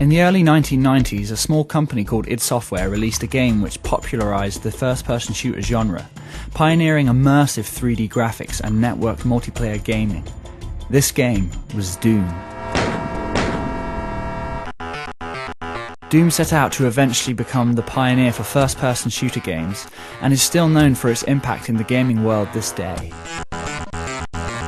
In the early 1990s, a small company called id Software released a game which popularized the first-person shooter genre, pioneering immersive 3D graphics and networked multiplayer gaming. This game was Doom. Doom set out to eventually become the pioneer for first-person shooter games, and is still known for its impact in the gaming world this day.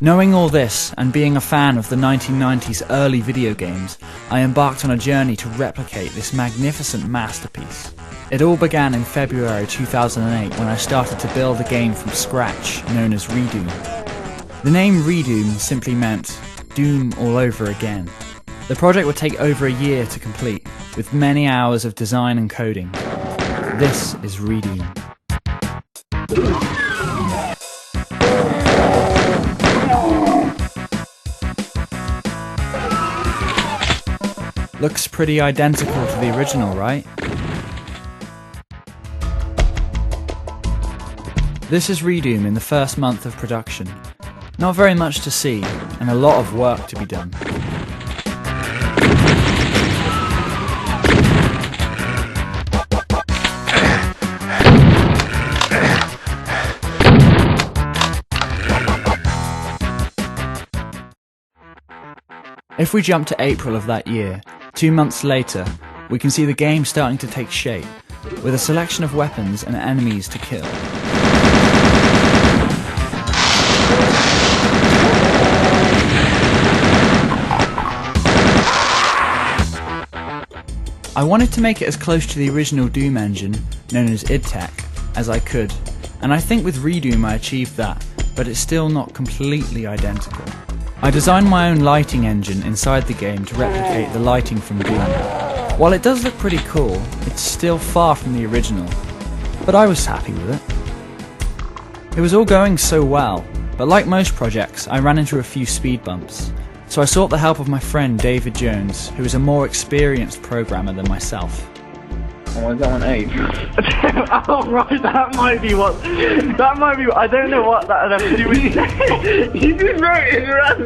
Knowing all this, and being a fan of the 1990s early video games, I embarked on a journey to replicate this magnificent masterpiece. It all began in February 2008 when I started to build a game from scratch, known as Redoom. The name Redoom simply meant Doom all over again. The project would take over a year to complete, with many hours of design and coding. This is Redoom. Looks pretty identical to the original, right? This is Redoom in the first month of production. Not very much to see, and a lot of work to be done. If we jump to April of that year, 2 months later, we can see the game starting to take shape, with a selection of weapons and enemies to kill. I wanted to make it as close to the original Doom engine, known as id Tech, as I could, and I think with Redoom I achieved that, but it's still not completely identical. I designed my own lighting engine inside the game to replicate the lighting from Doom. While it does look pretty cool, it's still far from the original, but I was happy with it. It was all going so well, but like most projects, I ran into a few speed bumps, so I sought the help of my friend David Jones, who is a more experienced programmer than myself. Oh, is that one 8? Oh right, that might be what, I don't know what that has to do with it. You just wrote it around.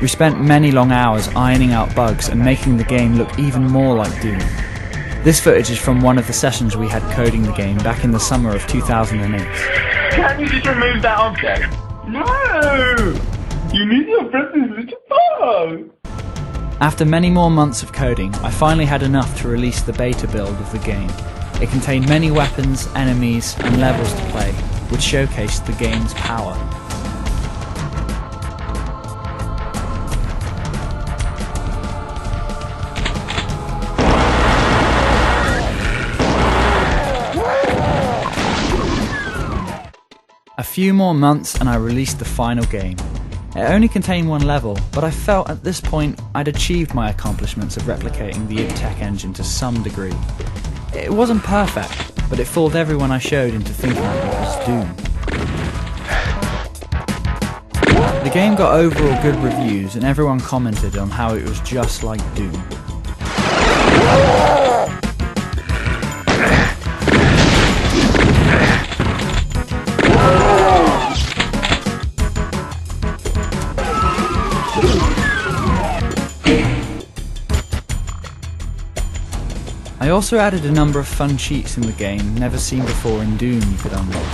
We spent many long hours ironing out bugs and making the game look even more like Doom. This footage is from one of the sessions we had coding the game back in the summer of 2008. Can't you just remove that object? No! You need your presence with your phone! After many more months of coding, I finally had enough to release the beta build of the game. It contained many weapons, enemies, and levels to play, which showcased the game's power. A few more months and I released the final game. It only contained one level, but I felt at this point I'd achieved my accomplishments of replicating the id Tech engine to some degree. It wasn't perfect, but it fooled everyone I showed into thinking it was Doom. The game got overall good reviews and everyone commented on how it was just like Doom. I also added a number of fun cheats in the game never seen before in Doom you could unlock.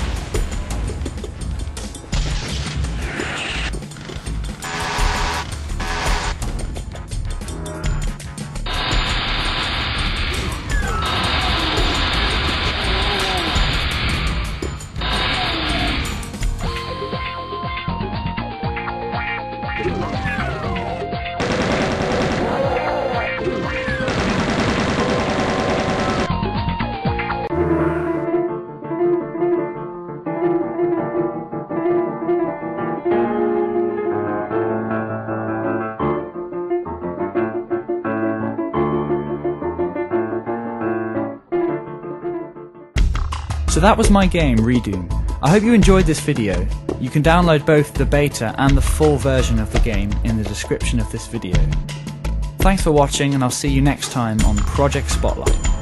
So that was my game, Redoom. I hope you enjoyed this video. You can download both the beta and the full version of the game in the description of this video. Thanks for watching, and I'll see you next time on Project Spotlight.